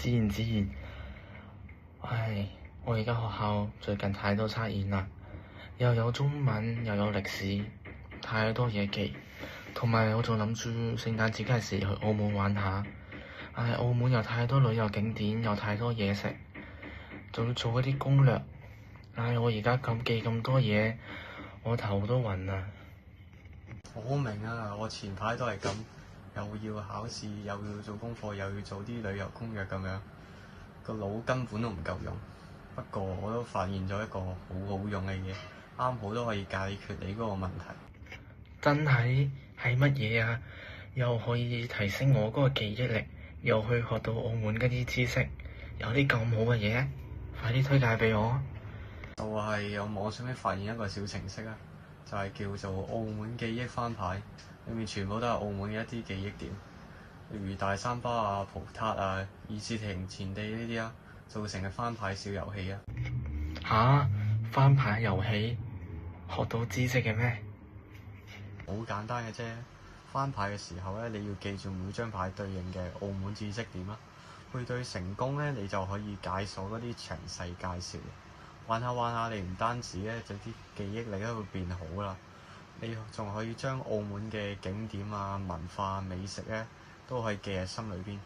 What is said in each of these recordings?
子然，唉，我而家學校最近太多測驗啦，又有中文又有歷史，太多嘢記，同埋我仲諗住聖誕節嗰陣時去澳門玩下。唉，澳門有太多旅遊景點，有太多嘢食，仲要做嗰啲攻略。唉，我而家記咁多嘢，我頭都暈啊！我明啊，我前排都係咁，又要考試，又要做功課，又要做啲旅遊攻略咁樣，個腦根本都唔夠用。不過我都發現咗一個好好用嘅嘢，啱好都可以解決你嗰個問題。真係乜嘢啊？又可以提升我嗰個記憶力，又可以學到澳門嗰啲知識，有啲咁好嘅嘢，快啲推介俾我！就係有網上面發現一個小程式啊，就係叫做澳門記憶翻牌，裏面全部都係澳門嘅一啲記憶點，例如大三巴啊、葡撻啊、議事亭前地呢啲啊，做成嘅翻牌小遊戲啊。吓？翻牌遊戲學到知識嘅咩？好簡單嘅啫，翻牌嘅時候咧，你要記住每張牌對應嘅澳門知識點啊。配對成功咧，你就可以解鎖嗰啲詳細介紹。玩下玩下，你唔單止咧，就啲記憶力都會變好啦。你仲可以將澳門嘅景點啊、文化、美食咧，都可以記喺心裏邊，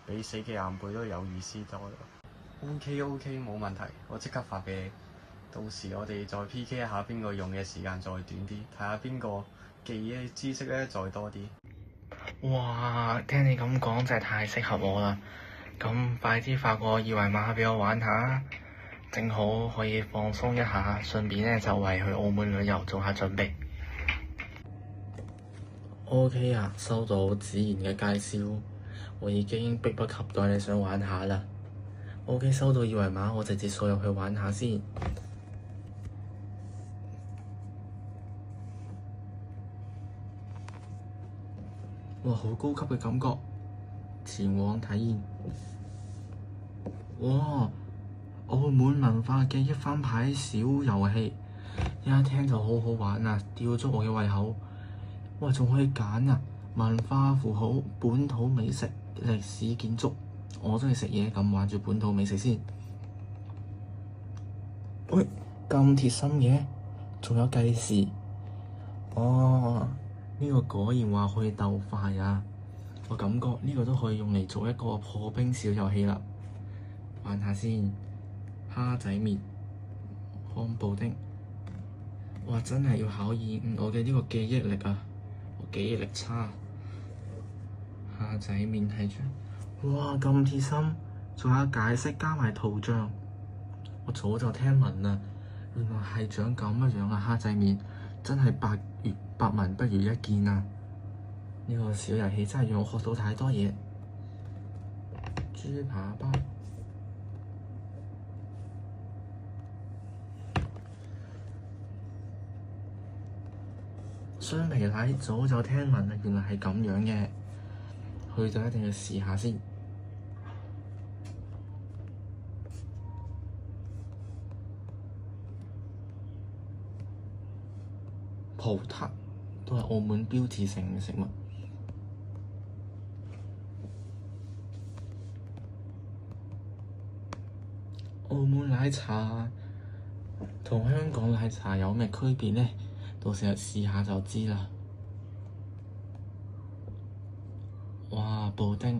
比死記硬背都有意思多咗。OK，冇問題，我即刻發俾你。到時我哋再 PK 一下邊個用嘅時間再短啲，睇下邊個記嘅知識咧再多啲。哇！聽你咁講真係太適合我啦！咁快啲發個二維碼俾我玩下，正好可以放鬆一下，順便咧就為去澳門旅遊做下準備。OK 啊，收到子然嘅介紹，我已經迫不及待你想玩下啦。OK，收到二維碼，我直接掃入去玩下先。哇，好高級嘅感覺，前往體驗。哇，澳門文化記憶翻牌小遊戲，一聽就好好玩啊！吊足我嘅胃口。哇，仲可以揀啊！文化符號、本土美食、歷史建築，我中意食嘢，咁玩住本土美食先。喂，咁貼心嘅，仲有計時。哦。呢個果然話可以鬥快啊！我感覺呢個都可以用嚟做一個破冰小遊戲啦。玩下先，蝦仔麵、漢布丁。哇！真係要考驗我嘅呢個記憶力啊！我記憶力差。蝦仔麵係張，哇！咁貼心，仲有解釋加埋圖像。我早就聽聞啦，原來係長咁樣啊！蝦仔麵真係百聞不如一見啊！呢個小遊戲真係讓我學到太多嘢。豬扒包、雙皮奶，早就聽聞啦，原來係咁樣嘅，去就一定要試下先。葡撻都係澳門標誌性嘅食物。澳門奶茶同香港奶茶有咩區別呢？到時候試下就知啦。哇！布丁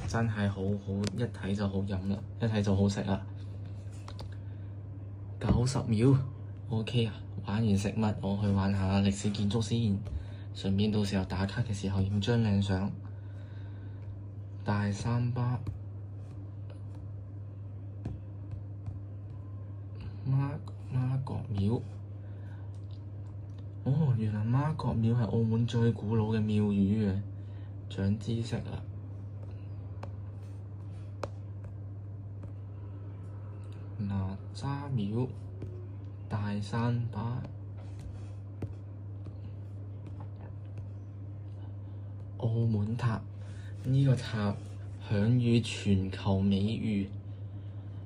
真係好好，一睇就好飲啦，一睇就好食啦。90秒 OK 啊！玩完食物，我去玩下歷史建築先，順便到時候打卡嘅時候影張靚相。大三巴、媽閣廟。哦，原來媽閣廟係澳門最古老嘅廟宇嘅，長知識啦。哪吒廟、大三巴、澳門塔，呢個塔享譽全球美譽，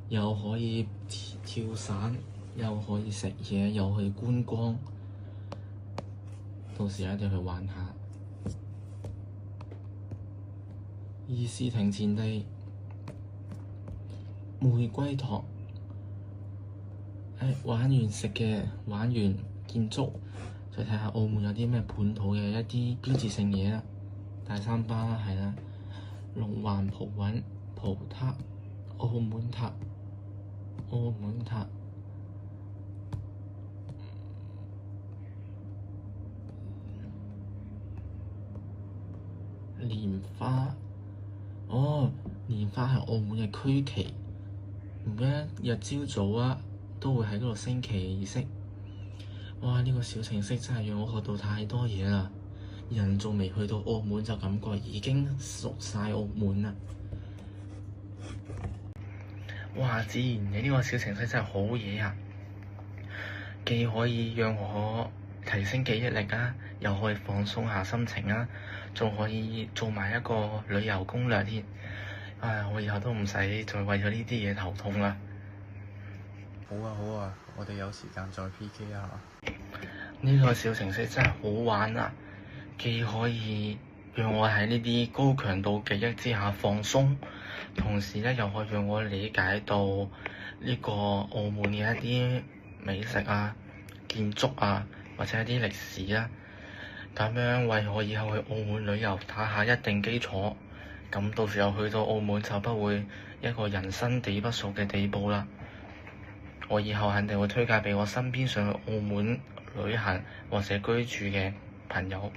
又可以跳傘，又可以食嘢，又可以觀光。到時一定去玩下。議事亭前地，玫瑰堂。玩完食嘅，玩完建築，再睇下澳門有啲咩本土嘅一啲標誌性嘢啦。大三巴啦，係啦，龍環葡韻葡塔、澳門塔、蓮花。哦，蓮花係澳門嘅區旗，每一日朝早啊都會喺嗰度升旗儀式。哇！呢個小程式真係讓我學到太多嘢啦！人仲未去到澳門就感覺已經熟晒澳門啦。哇！自然你呢個小程式真係好嘢啊！既可以讓我提升記憶力啊，又可以放鬆下心情啊，仲可以做埋一個旅遊攻略添。唉，我以後都唔使再為咗呢啲嘢頭痛啦。好啊，我哋有時間再 PK 一下。呢個小程式真係好玩啊！既可以讓我喺呢啲高強度記憶之下放鬆，同時咧又可以讓我理解到呢個澳門嘅一啲美食啊、建築啊，或者一啲歷史啊，咁樣為我以後去澳門旅遊打下一定基礎。咁到時候去到澳門就不會一個人生地不熟嘅地步啦。我以後肯定會推介俾我身邊想去澳門旅行或者居住嘅朋友。